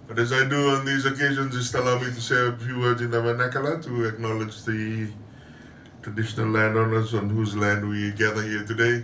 But as I do on these occasions, just allow me to say a few words in the vernacular to acknowledge the traditional landowners on whose land we gather here today.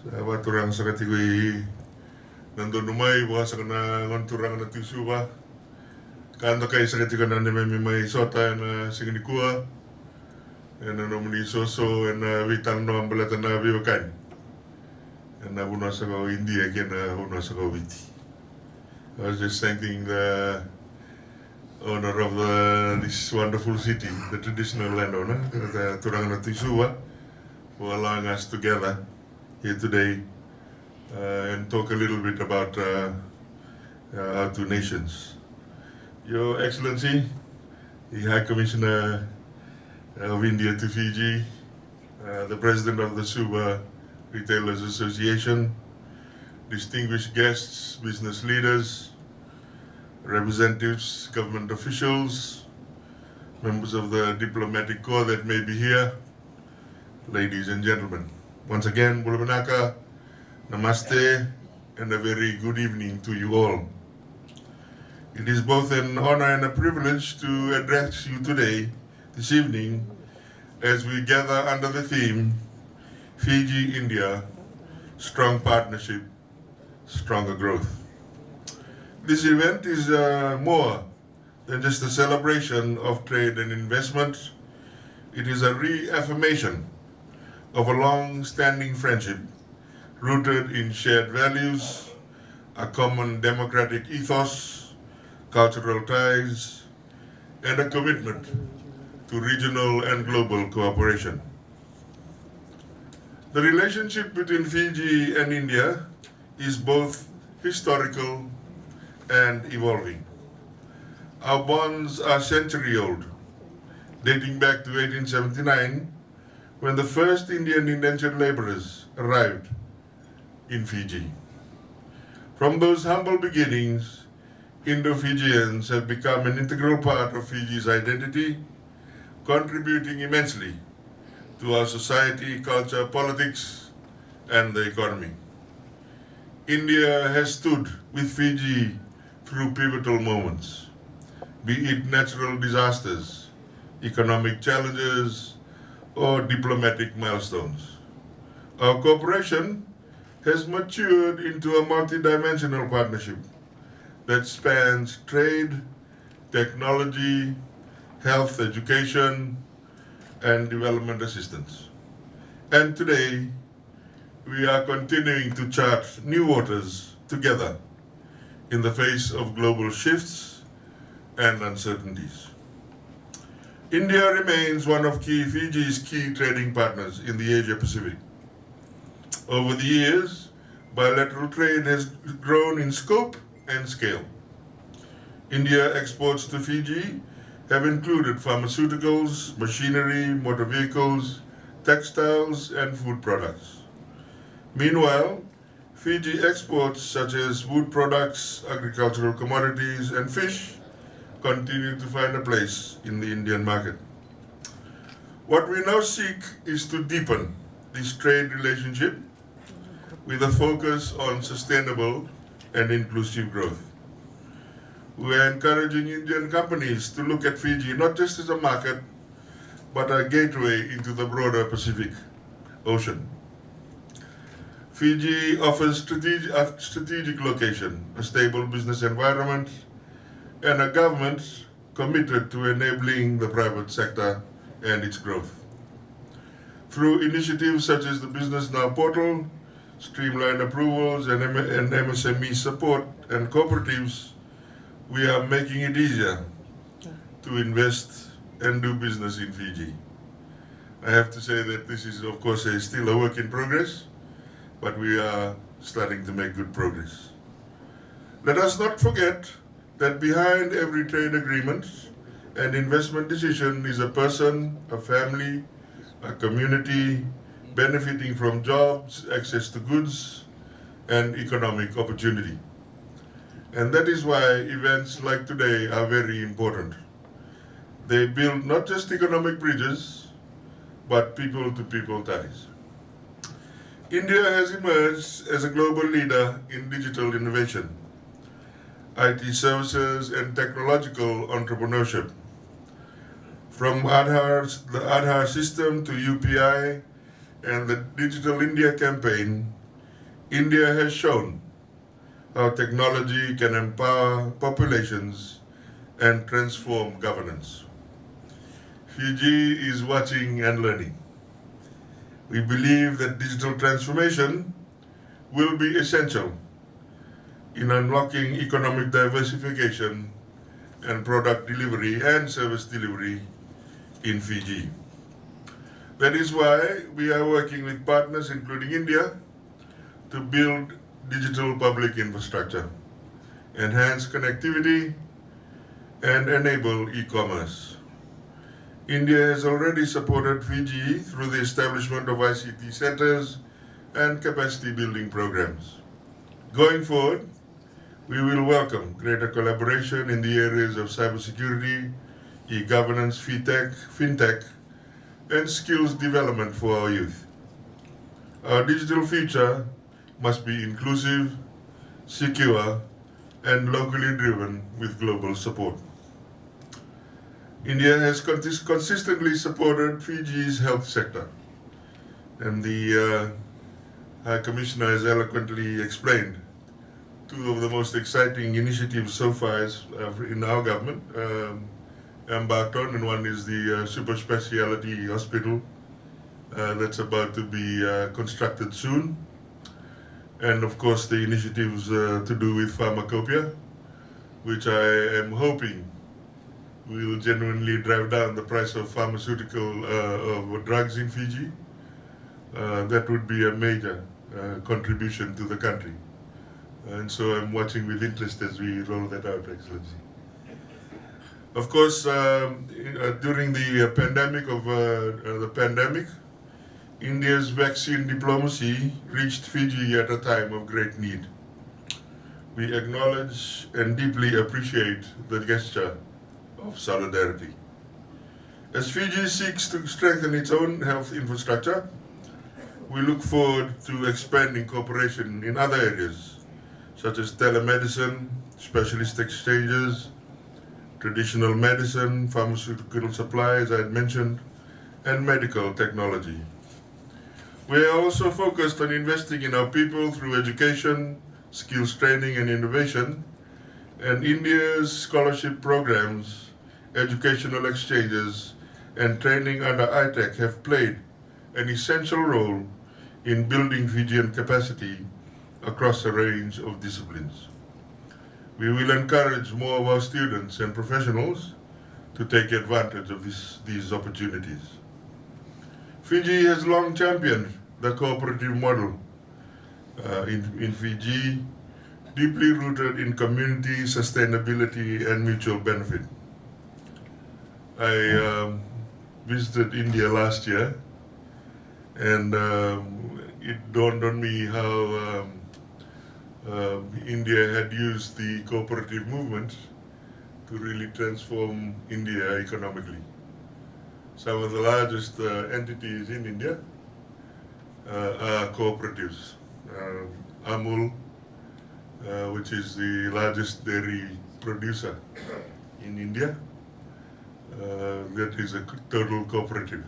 Sa waturang sa katigui nandun umay, bukas ka na ngonturang na tisuba. Kanda kay sa katiga na may sota na singinikua. And nomini soso and vital no ambalata na viwakan. And na bunas ako India kena bunas ako viti. I was just thanking the owner of this wonderful city, the traditional landowner, the Turangana Tisua, for allowing us to gather here today and talk a little bit about our two nations. Your Excellency, the High Commissioner of India to Fiji, the President of the Suba Retailers Association, distinguished guests, business leaders, representatives, government officials, members of the diplomatic corps that may be here, ladies and gentlemen. Once again, Bulabanaka, Namaste, and a very good evening to you all. It is both an honor and a privilege to address you today, this evening, as we gather under the theme, Fiji-India, Strong Partnership, Stronger Growth. This event is more than just a celebration of trade and investment. It is a reaffirmation of a long-standing friendship rooted in shared values, a common democratic ethos, cultural ties, and a commitment to regional and global cooperation. The relationship between Fiji and India is both historical and evolving. Our bonds are century-old, dating back to 1879, when the first Indian indentured laborers arrived in Fiji. From those humble beginnings, Indo-Fijians have become an integral part of Fiji's identity, contributing immensely to our society, culture, politics, and the economy. India has stood with Fiji through pivotal moments, be it natural disasters, economic challenges, or diplomatic milestones. Our cooperation has matured into a multidimensional partnership that spans trade, technology, health, education, and development assistance. And today, we are continuing to chart new waters together in the face of global shifts and uncertainties. India remains one of Fiji's key trading partners in the Asia Pacific. Over the years, bilateral trade has grown in scope and scale. India exports to Fiji have included pharmaceuticals, machinery, motor vehicles, textiles, and food products. Meanwhile, Fiji exports such as wood products, agricultural commodities, and fish continue to find a place in the Indian market. What we now seek is to deepen this trade relationship with a focus on sustainable and inclusive growth. We are encouraging Indian companies to look at Fiji not just as a market, but a gateway into the broader Pacific Ocean. Fiji offers a strategic location, a stable business environment, and a government committed to enabling the private sector and its growth. Through initiatives such as the Business Now portal, streamlined approvals, and MSME support and cooperatives, we are making it easier to invest and do business in Fiji. I have to say that this is, of course, still a work in progress, but we are starting to make good progress. Let us not forget that behind every trade agreement and investment decision is a person, a family, a community benefiting from jobs, access to goods, and economic opportunity. And that is why events like today are very important. They build not just economic bridges, but people-to-people ties. India has emerged as a global leader in digital innovation. IT services, and technological entrepreneurship. From the Aadhaar system to UPI and the Digital India campaign, India has shown how technology can empower populations and transform governance. Fiji is watching and learning. We believe that digital transformation will be essential in unlocking economic diversification and product delivery and service delivery in Fiji. That is why we are working with partners, including India, to build digital public infrastructure, enhance connectivity, and enable e-commerce. India has already supported Fiji through the establishment of ICT centers and capacity building programs. Going forward, we will welcome greater collaboration in the areas of cybersecurity, e-governance, fintech, and skills development for our youth. Our digital future must be inclusive, secure, and locally driven with global support. India has consistently supported Fiji's health sector, and the High Commissioner has eloquently explained two of the most exciting initiatives so far in our government embarked on, and one is the super speciality hospital that's about to be constructed soon, and of course the initiatives to do with pharmacopoeia, which I am hoping will genuinely drive down the price of pharmaceutical drugs in Fiji. That would be a major contribution to the country. And so I'm watching with interest as we roll that out, Excellency. Of course, during the pandemic, India's vaccine diplomacy reached Fiji at a time of great need. We acknowledge and deeply appreciate the gesture of solidarity. As Fiji seeks to strengthen its own health infrastructure, we look forward to expanding cooperation in other areas, such as telemedicine, specialist exchanges, traditional medicine, pharmaceutical supply, as I had mentioned, and medical technology. We are also focused on investing in our people through education, skills training, and innovation, and India's scholarship programs, educational exchanges, and training under ITEC have played an essential role in building Fijian capacity across a range of disciplines. We will encourage more of our students and professionals to take advantage of these opportunities. Fiji has long championed the cooperative model in Fiji, deeply rooted in community, sustainability, and mutual benefit. I visited India last year, and it dawned on me how India had used the cooperative movement to really transform India economically. Some of the largest entities in India are cooperatives. Amul, which is the largest dairy producer in India, that is a total cooperative.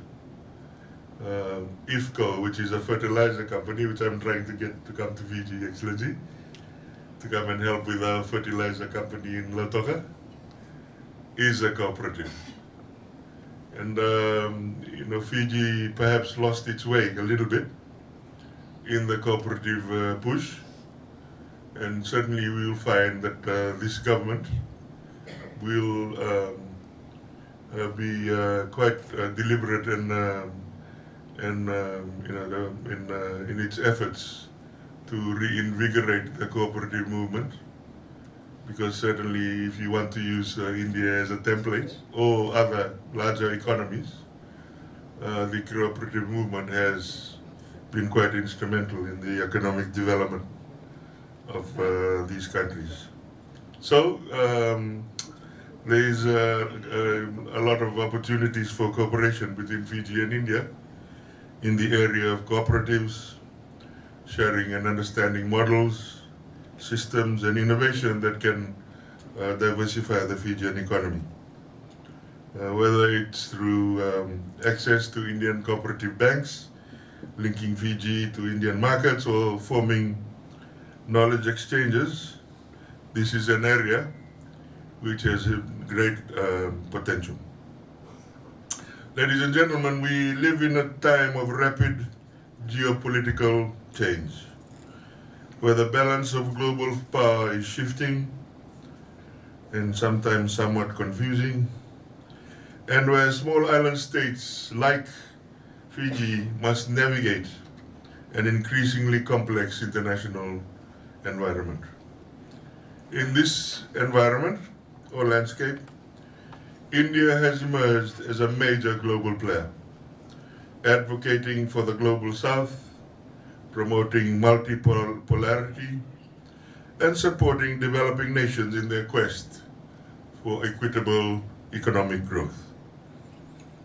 IFCO, which is a fertilizer company, which I'm trying to get to come to Fiji, Excellency, to come and help with our fertilizer company in Lautoka, is a cooperative. And Fiji perhaps lost its way a little bit in the cooperative push, and certainly we will find that this government will be quite deliberate in its efforts to reinvigorate the cooperative movement, because certainly if you want to use India as a template or other larger economies, the cooperative movement has been quite instrumental in the economic development of these countries. So there is a lot of opportunities for cooperation between Fiji and India in the area of cooperatives, sharing and understanding models, systems, and innovation that can diversify the Fijian economy. Whether it's through access to Indian cooperative banks, linking Fiji to Indian markets, or forming knowledge exchanges, this is an area which has a great potential. Ladies and gentlemen, we live in a time of rapid geopolitical change, where the balance of global power is shifting and sometimes somewhat confusing, and where small island states like Fiji must navigate an increasingly complex international environment. In this environment or landscape, India has emerged as a major global player, advocating for the global south, promoting multipolarity, and supporting developing nations in their quest for equitable economic growth.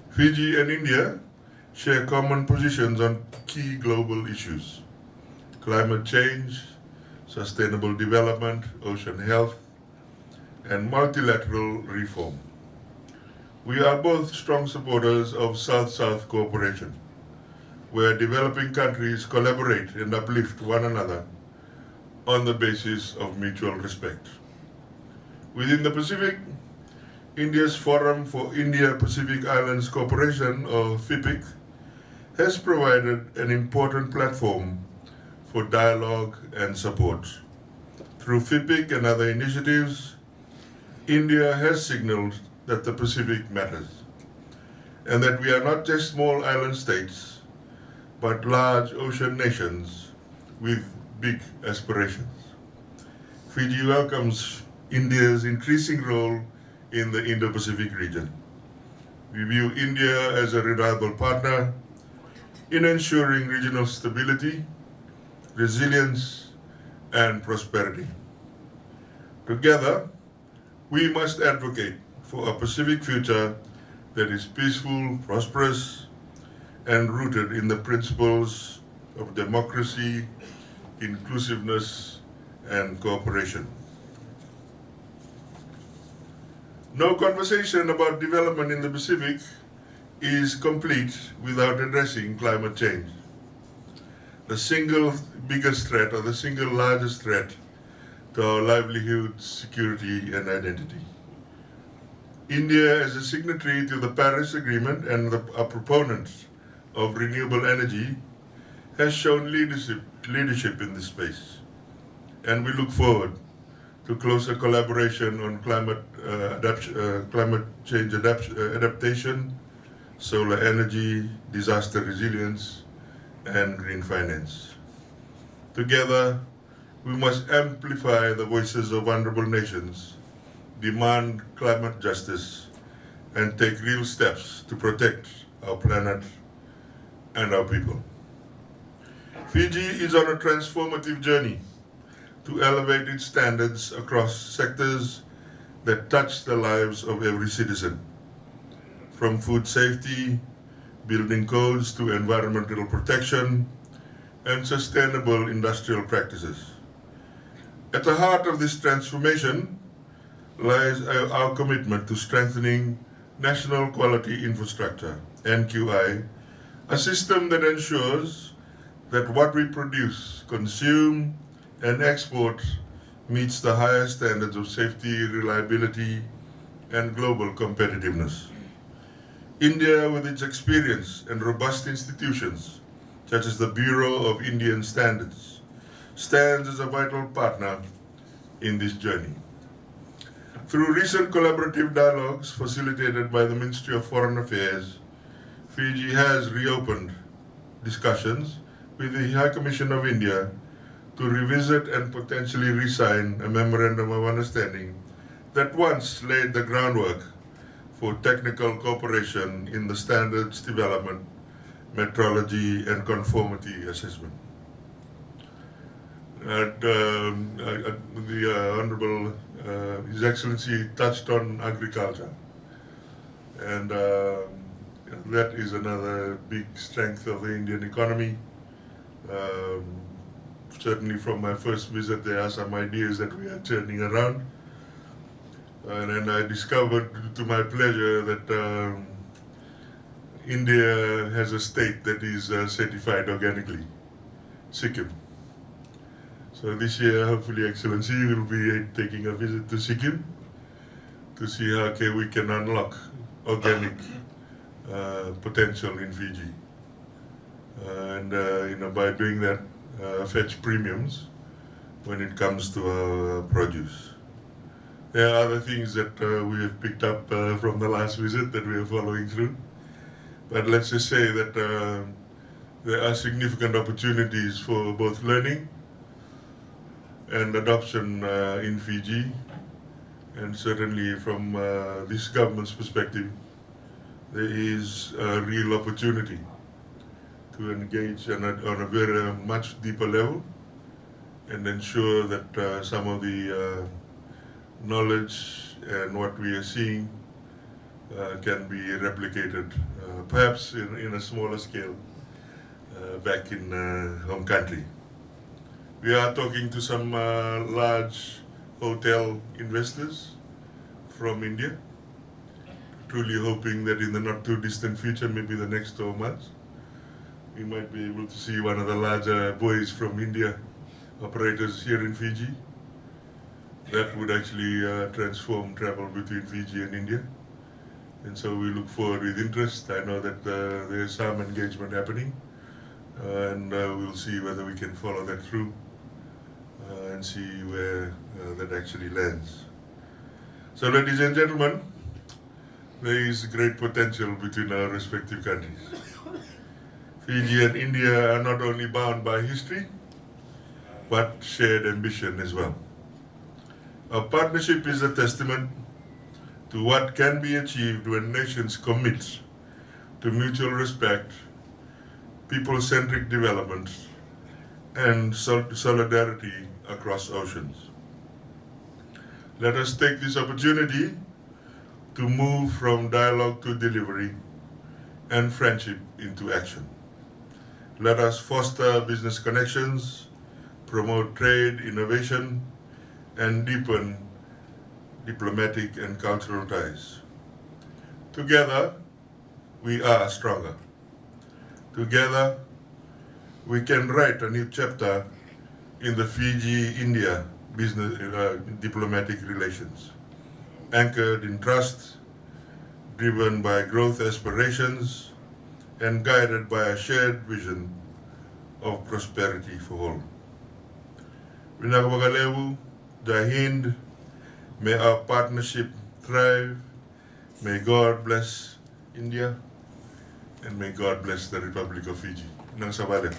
Fiji and India share common positions on key global issues: climate change, sustainable development, ocean health, and multilateral reform. We are both strong supporters of South-South cooperation, where developing countries collaborate and uplift one another on the basis of mutual respect. Within the Pacific, India's Forum for India-Pacific Islands Cooperation, or FIPIC, has provided an important platform for dialogue and support. Through FIPIC and other initiatives, India has signaled that the Pacific matters, and that we are not just small island states, but large ocean nations with big aspirations. Fiji welcomes India's increasing role in the Indo-Pacific region. We view India as a reliable partner in ensuring regional stability, resilience, and prosperity. Together, we must advocate for a Pacific future that is peaceful, prosperous, and rooted in the principles of democracy, inclusiveness, and cooperation. No conversation about development in the Pacific is complete without addressing climate change. The single biggest threat, or the single largest threat, to our livelihood, security, and identity. India, as a signatory to the Paris Agreement and a proponent of renewable energy, has shown leadership in this space. And we look forward to closer collaboration on climate change adaptation, solar energy, disaster resilience, and green finance. Together, we must amplify the voices of vulnerable nations, demand climate justice, and take real steps to protect our planet and our people. Fiji is on a transformative journey to elevate its standards across sectors that touch the lives of every citizen, from food safety, building codes, to environmental protection and sustainable industrial practices. At the heart of this transformation lies our commitment to strengthening national quality infrastructure, NQI, a system that ensures that what we produce, consume, and export meets the highest standards of safety, reliability, and global competitiveness. India, with its experience and robust institutions, such as the Bureau of Indian Standards, stands as a vital partner in this journey. Through recent collaborative dialogues facilitated by the Ministry of Foreign Affairs, Fiji has reopened discussions with the High Commission of India to revisit and potentially re-sign a memorandum of understanding that once laid the groundwork for technical cooperation in the standards development, metrology, and conformity assessment. The Honorable His Excellency touched on agriculture, and that is another big strength of the Indian economy. Certainly from my first visit, there are some ideas that we are turning around. And then I discovered, to my pleasure, that India has a state that is certified organically, Sikkim. So this year, hopefully, Excellency will be taking a visit to Sikkim to see how we can unlock organic potential in Fiji. And by doing that, fetch premiums when it comes to our produce. There are other things that we have picked up from the last visit that we are following through. But let's just say that there are significant opportunities for both learning and adoption in Fiji. And certainly from this government's perspective, there is a real opportunity to engage on a very much deeper level and ensure that some of the knowledge and what we are seeing can be replicated, perhaps in a smaller scale back in home country. We are talking to some large hotel investors from India, truly hoping that in the not too distant future, maybe the next 12 months, we might be able to see one of the larger buoys from India operators here in Fiji. That would actually transform travel between Fiji and India. And so we look forward with interest. I know that there is some engagement happening, and we'll see whether we can follow that through and see where that actually lands. So, ladies and gentlemen, there is great potential between our respective countries. Fiji and India are not only bound by history, but shared ambition as well. Our partnership is a testament to what can be achieved when nations commit to mutual respect, people-centric development, and solidarity across oceans. Let us take this opportunity to move from dialogue to delivery and friendship into action. Let us foster business connections, promote trade, innovation, and deepen diplomatic and cultural ties. Together, we are stronger. Together, we can write a new chapter in the Fiji-India business diplomatic relations, anchored in trust, driven by growth aspirations, and guided by a shared vision of prosperity for all. Vinagabagalewu, Jai Hind, may our partnership thrive, may God bless India, and may God bless the Republic of Fiji. Nang sabale.